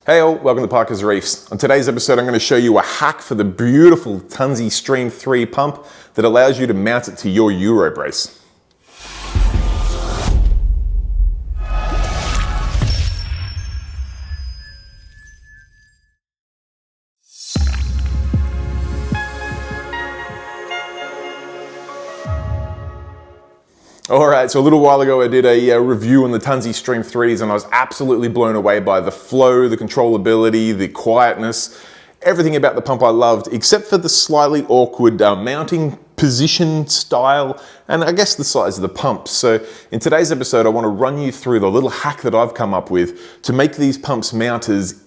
Hey all, welcome to Parker's Reefs. On today's episode I'm going to show you a hack for the beautiful Tunze Stream 3 pump that allows you to mount it to your Euro brace. Alright, so a little while ago I did a review on the Tunze Stream 3s and I was absolutely blown away by the flow, the controllability, the quietness, everything about the pump I loved, except for the slightly awkward mounting position, style, and I guess the size of the pump. So in today's episode I want to run you through the little hack that I've come up with to make these pumps mount as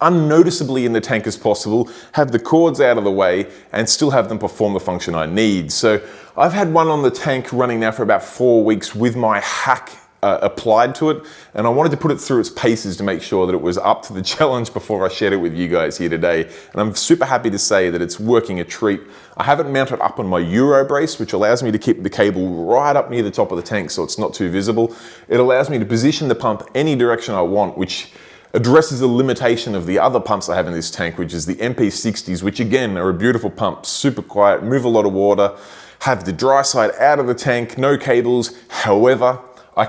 unnoticeably in the tank as possible, have the cords out of the way, and still have them perform the function I need. So I've had one on the tank running now for about 4 weeks with my hack applied to it, and I wanted to put it through its paces to make sure that it was up to the challenge before I shared it with you guys here today. And I'm super happy to say that it's working a treat. I have it mounted up on my Euro brace, which allows me to keep the cable right up near the top of the tank so it's not too visible. It allows me to position the pump any direction I want, which addresses a limitation of the other pumps I have in this tank, which is the MP60s, which again are a beautiful pump, super quiet, move a lot of water, have the dry side out of the tank, no cables. However,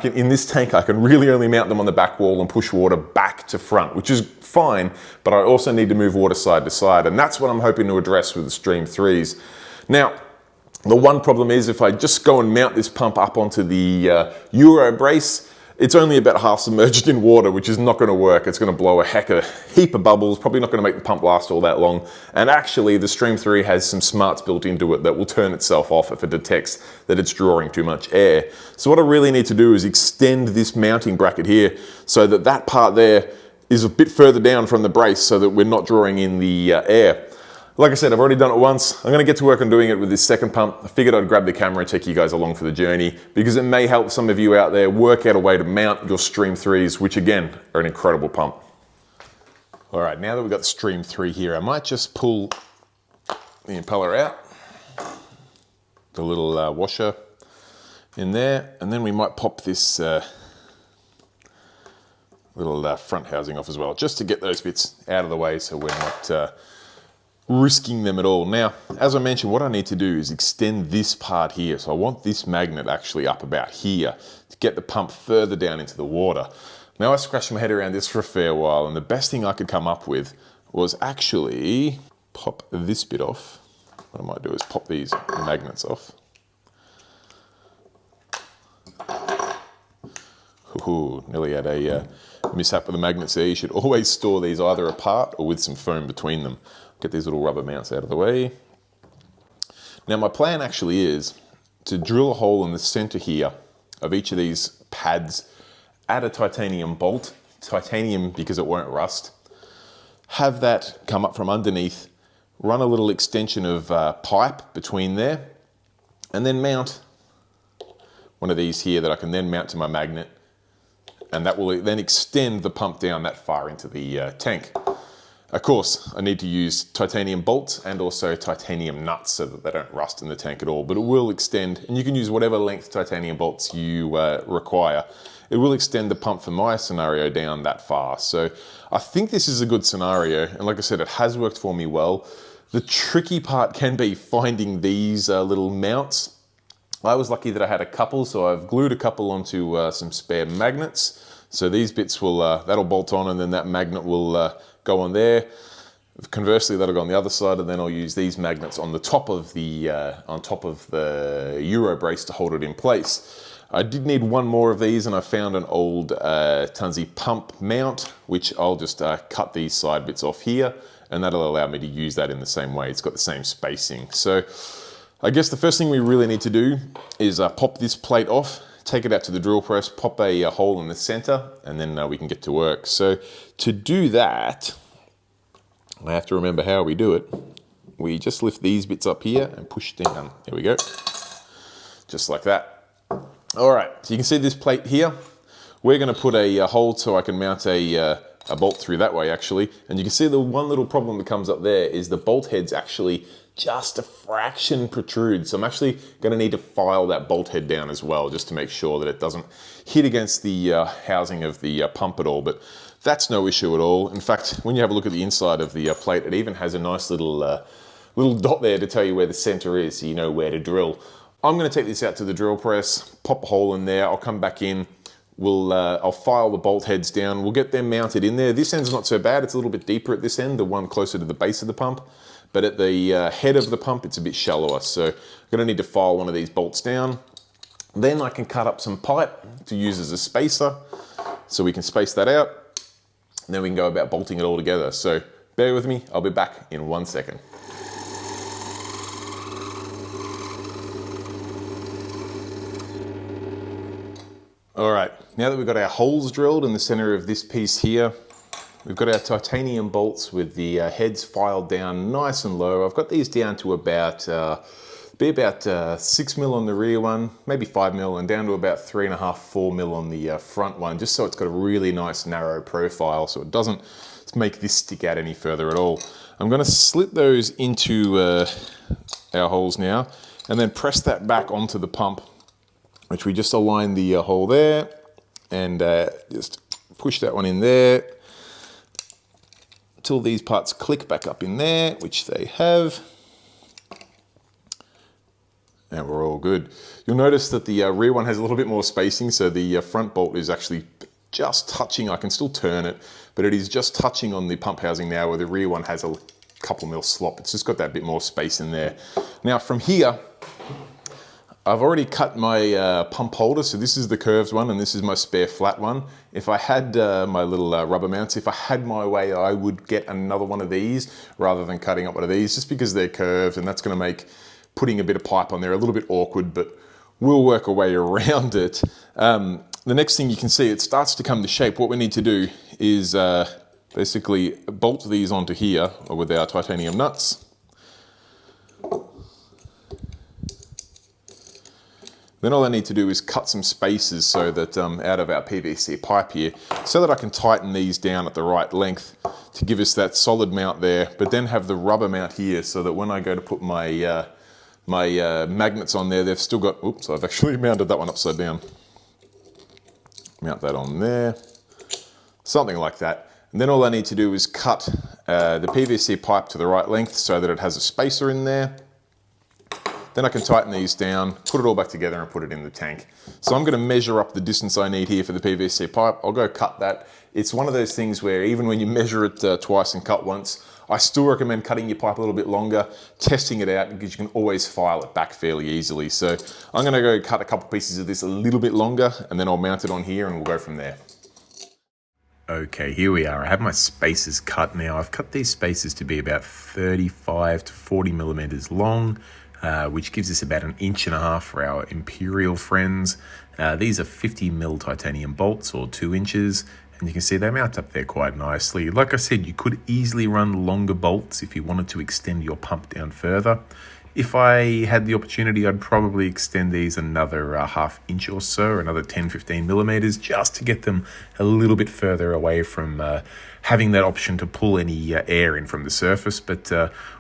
in this tank I can really only mount them on the back wall and push water back to front, which is fine, but I also need to move water side to side, and that's what I'm hoping to address with the Stream 3s. Now, the one problem is if I just go and mount this pump up onto the Euro brace, it's only about half submerged in water, which is not going to work. It's going to blow a heap of bubbles, probably not going to make the pump last all that long. And actually, the Stream 3 has some smarts built into it that will turn itself off if it detects that it's drawing too much air. So what I really need to do is extend this mounting bracket here so that that part there is a bit further down from the brace so that we're not drawing in the air. Like I said, I've already done it once. I'm gonna get to work on doing it with this second pump. I figured I'd grab the camera and take you guys along for the journey because it may help some of you out there work out a way to mount your Stream 3s, which again, are an incredible pump. All right, now that we've got the Stream 3 here, I might just pull the impeller out, the little washer in there, and then we might pop this little front housing off as well, just to get those bits out of the way so we're not risking them at all. Now, as I mentioned, what I need to do is extend this part here. So I want this magnet actually up about here to get the pump further down into the water. Now, I scratched my head around this for a fair while, and the best thing I could come up with was actually pop this bit off. What I might do is pop these magnets off. Ooh, nearly had a mishap with the magnets there. You should always store these either apart or with some foam between them. Get these little rubber mounts out of the way. Now my plan actually is to drill a hole in the center here of each of these pads, add a titanium bolt, titanium because it won't rust, have that come up from underneath, run a little extension of pipe between there, and then mount one of these here that I can then mount to my magnet, and that will then extend the pump down that far into the tank. Of course, I need to use titanium bolts and also titanium nuts so that they don't rust in the tank at all, but it will extend, and you can use whatever length titanium bolts you require. It will extend the pump for my scenario down that far. So I think this is a good scenario, and like I said, it has worked for me well. The tricky part can be finding these little mounts. I was lucky that I had a couple, so I've glued a couple onto some spare magnets. So these bits will, that'll bolt on, and then that magnet will go on there. Conversely, that'll go on the other side, and then I'll use these magnets on the top of the Euro brace to hold it in place. I did need one more of these, and I found an old Tunze pump mount, which I'll just cut these side bits off here, and that'll allow me to use that in the same way. It's got the same spacing. So I guess the first thing we really need to do is pop this plate off, take it out to the drill press, pop a hole in the center, and then we can get to work. So to do that, I have to remember how we do it. We just lift these bits up here and push down. There we go. Just like that. All right, so you can see this plate here. We're gonna put a hole so I can mount a bolt through that way actually. And you can see the one little problem that comes up there is the bolt head's actually just a fraction protrude. So I'm actually gonna need to file that bolt head down as well, just to make sure that it doesn't hit against the housing of the pump at all. But That's no issue at all. In fact, when you have a look at the inside of the plate, it even has a nice little dot there to tell you where the center is, so you know where to drill. I'm going to take this out to the drill press, pop a hole in there. I'll come back in. I'll file the bolt heads down. We'll get them mounted in there. This end's not so bad. It's a little bit deeper at this end, the one closer to the base of the pump. But at the head of the pump, it's a bit shallower. So I'm going to need to file one of these bolts down. Then I can cut up some pipe to use as a spacer, so we can space that out. And then we can go about bolting it all together. So bear with me, I'll be back in 1 second. All right, now that we've got our holes drilled in the center of this piece here, we've got our titanium bolts with the heads filed down nice and low. I've got these down to about 6 mil on the rear one, maybe 5 mil, and down to about 3.5, 4 mil on the front one, just so it's got a really nice narrow profile, so it doesn't make this stick out any further at all. I'm going to slit those into our holes now, and then press that back onto the pump, which we just align the hole there, and just push that one in there until these parts click back up in there, which they have. And we're all good. You'll notice that the rear one has a little bit more spacing, so the front bolt is actually just touching. I can still turn it, but it is just touching on the pump housing now, where the rear one has a couple mil slop. It's just got that bit more space in there. Now from here, I've already cut my pump holder, so this is the curved one and this is my spare flat one. If I had my little rubber mounts, if I had my way, I would get another one of these rather than cutting up one of these, just because they're curved, and that's going to make putting a bit of pipe on there a little bit awkward, but we'll work a way around it. The next thing you can see, it starts to come to shape. What we need to do is basically bolt these onto here with our titanium nuts. Then all I need to do is cut some spaces so that out of our PVC pipe here, so that I can tighten these down at the right length to give us that solid mount there, but then have the rubber mount here so that when I go to put my magnets on there, they've still got, oops, I've actually mounted that one upside down. Mount that on there, something like that. And then all I need to do is cut the PVC pipe to the right length so that it has a spacer in there. Then I can tighten these down, put it all back together and put it in the tank. So I'm going to measure up the distance I need here for the PVC pipe. I'll go cut that. It's one of those things where even when you measure it twice and cut once, I still recommend cutting your pipe a little bit longer, testing it out, because you can always file it back fairly easily. So I'm going to go cut a couple pieces of this a little bit longer, and then I'll mount it on here and we'll go from there. Okay, here we are. I have my spacers cut now. I've cut these spacers to be about 35 to 40 millimeters long, which gives us about 1.5 inches for our Imperial friends. These are 50 mil titanium bolts, or 2 inches, and you can see they mount up there quite nicely. Like I said, you could easily run longer bolts if you wanted to extend your pump down further. If I had the opportunity, I'd probably extend these another 1/2 inch or so, another 10-15 millimeters, just to get them a little bit further away from having that option to pull any air in from the surface. But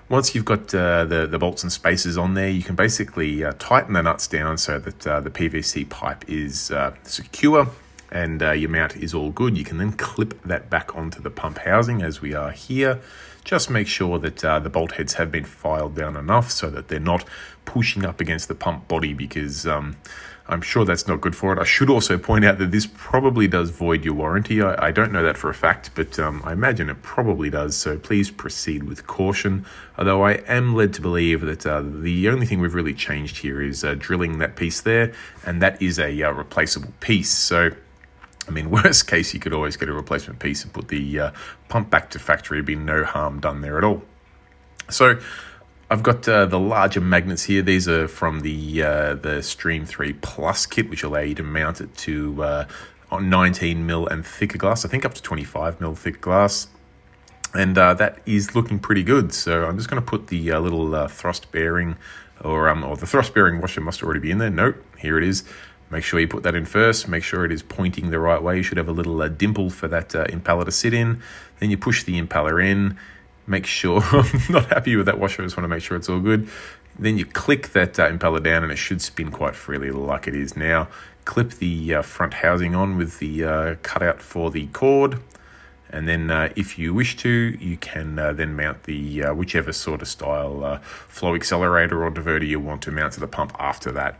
once you've got the bolts and spacers on there, you can basically tighten the nuts down so that the PVC pipe is secure and your mount is all good. You can then clip that back onto the pump housing as we are here. Just make sure that the bolt heads have been filed down enough so that they're not pushing up against the pump body, because I'm sure that's not good for it. I should also point out that this probably does void your warranty. I don't know that for a fact, but I imagine it probably does, so please proceed with caution. Although I am led to believe that the only thing we've really changed here is drilling that piece there, and that is a replaceable piece. So I mean, worst case, you could always get a replacement piece and put the pump back to factory. There'd be no harm done there at all. So I've got the larger magnets here. These are from the Stream 3 Plus kit, which allow you to mount it to on 19 mil and thicker glass. I think up to 25 mil thick glass. And that is looking pretty good. So I'm just going to put the little thrust bearing, or the thrust bearing washer must already be in there. Nope, here it is. Make sure you put that in first. Make sure it is pointing the right way. You should have a little dimple for that impeller to sit in. Then you push the impeller in. Make sure, I'm not happy with that washer. I just want to make sure it's all good. Then you click that impeller down and it should spin quite freely like it is now. Clip the front housing on with the cutout for the cord. And then if you wish to, you can then mount the whichever sort of style flow accelerator or diverter you want to mount to the pump after that.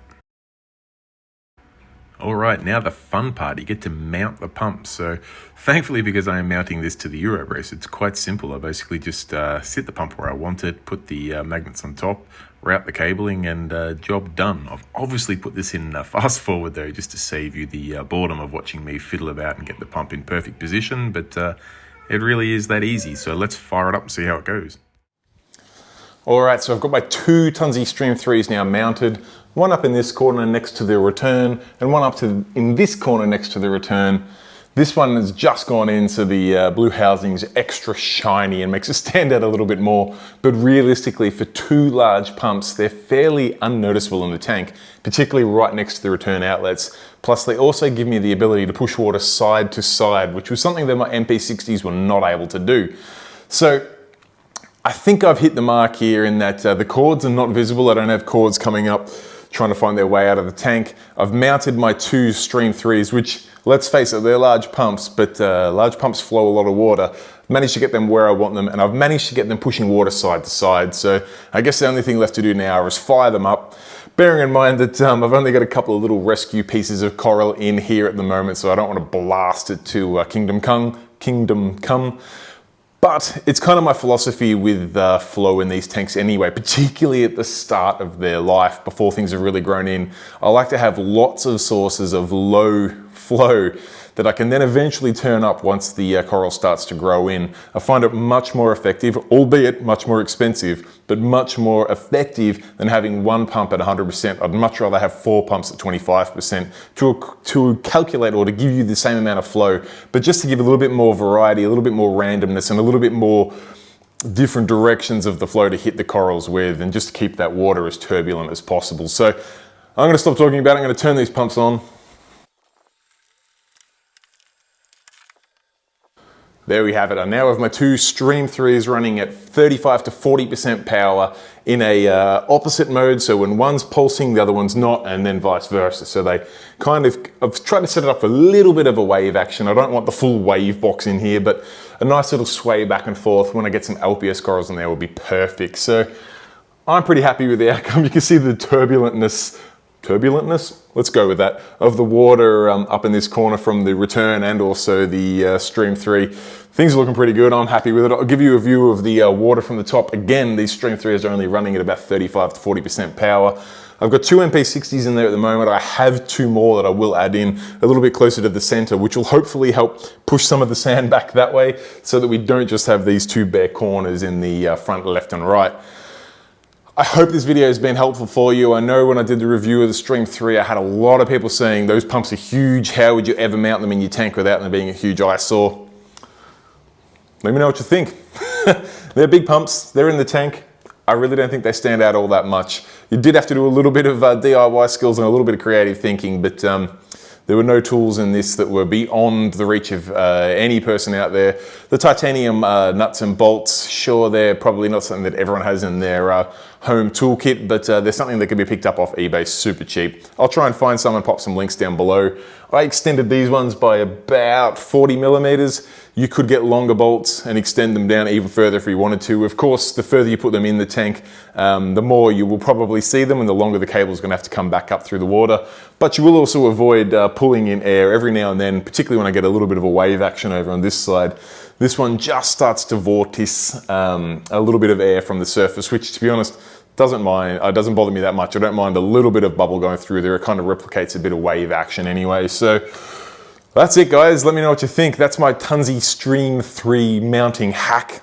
All right, now the fun part, you get to mount the pump. So thankfully, because I am mounting this to the Euro brace, it's quite simple. I basically just sit the pump where I want it, put the magnets on top, route the cabling, and job done. I've obviously put this in fast forward though, just to save you the boredom of watching me fiddle about and get the pump in perfect position, but it really is that easy. So let's fire it up and see how it goes. All right, so I've got my two Tunze Stream 3s now mounted, one up in this corner next to the return, and one up in this corner next to the return. This one has just gone in, so the blue housing's extra shiny and makes it stand out a little bit more. But realistically, for two large pumps, they're fairly unnoticeable in the tank, particularly right next to the return outlets. Plus, they also give me the ability to push water side to side, which was something that my MP60s were not able to do. So I think I've hit the mark here in that the cords are not visible. I don't have cords coming up trying to find their way out of the tank. I've mounted my two Stream 3s, which, let's face it, they're large pumps, but large pumps flow a lot of water. I've managed to get them where I want them, and I've managed to get them pushing water side to side. So I guess the only thing left to do now is fire them up. Bearing in mind that I've only got a couple of little rescue pieces of coral in here at the moment, so I don't want to blast it to Kingdom Come. But it's kind of my philosophy with flow in these tanks anyway, particularly at the start of their life, before things have really grown in. I like to have lots of sources of low flow that I can then eventually turn up once the coral starts to grow in. I find it much more effective, albeit much more expensive, but much more effective than having one pump at 100%. I'd much rather have four pumps at 25% to calculate or to give you the same amount of flow, but just to give a little bit more variety, a little bit more randomness, and a little bit more different directions of the flow to hit the corals with, and just to keep that water as turbulent as possible. So I'm gonna stop talking about it. I'm gonna turn these pumps on. There we have it. I now have my two Stream 3s running at 35 to 40% power in a opposite mode. So when one's pulsing, the other one's not, and then vice versa. So they kind of, I've tried to set it up for a little bit of a wave action. I don't want the full wave box in here, but a nice little sway back and forth when I get some LPS corals in there will be perfect. So I'm pretty happy with the outcome. You can see the turbulentness, let's go with that, of the water up in this corner from the return and also the Stream 3. Things are looking pretty good. I'm happy with it. I'll give you a view of the water from the top. Again, these Stream 3s are only running at about 35 to 40% power. I've got two MP60s in there at the moment. I have two more that I will add in a little bit closer to the center, which will hopefully help push some of the sand back that way so that we don't just have these two bare corners in the front left and right. I hope this video has been helpful for you. I know when I did the review of the Stream 3, I had a lot of people saying those pumps are huge. How would you ever mount them in your tank without them being a huge eyesore? Let me know what you think. They're big pumps, they're in the tank. I really don't think they stand out all that much. You did have to do a little bit of DIY skills and a little bit of creative thinking, but there were no tools in this that were beyond the reach of any person out there. The titanium nuts and bolts, sure, they're probably not something that everyone has in their home toolkit, but they're something that can be picked up off eBay super cheap. I'll try and find some and pop some links down below. I extended these ones by about 40 millimeters. You could get longer bolts and extend them down even further if you wanted to. Of course, the further you put them in the tank, the more you will probably see them, and the longer the cable is going to have to come back up through the water. But you will also avoid pulling in air every now and then, particularly when I get a little bit of a wave action over on this side. This one just starts to vortice a little bit of air from the surface, which, to be honest, doesn't bother me that much. I don't mind a little bit of bubble going through there. It kind of replicates a bit of wave action anyway. So that's it, guys. Let me know what you think. That's my Tunze Stream 3 mounting hack.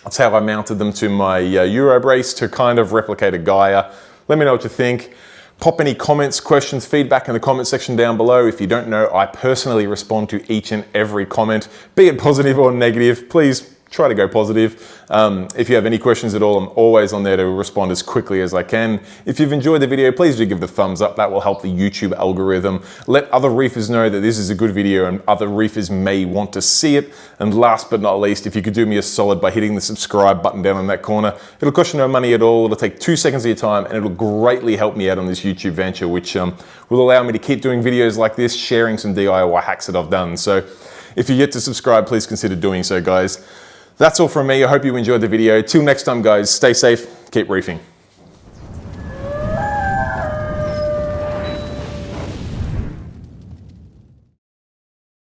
That's how I mounted them to my Euro brace to kind of replicate a Gaia. Let me know what you think. Pop any comments, questions, feedback in the comment section down below. If you don't know, I personally respond to each and every comment, be it positive or negative. Please try to go positive. If you have any questions at all, I'm always on there to respond as quickly as I can. If you've enjoyed the video, please do give the thumbs up. That will help the YouTube algorithm. Let other reefers know that this is a good video and other reefers may want to see it. And last but not least, if you could do me a solid by hitting the subscribe button down in that corner, it'll cost you no money at all. It'll take 2 seconds of your time and it'll greatly help me out on this YouTube venture, which will allow me to keep doing videos like this, sharing some DIY hacks that I've done. So If you're yet to subscribe, please consider doing so, guys. That's all from me. I hope you enjoyed the video. Till next time, guys, stay safe, keep reefing.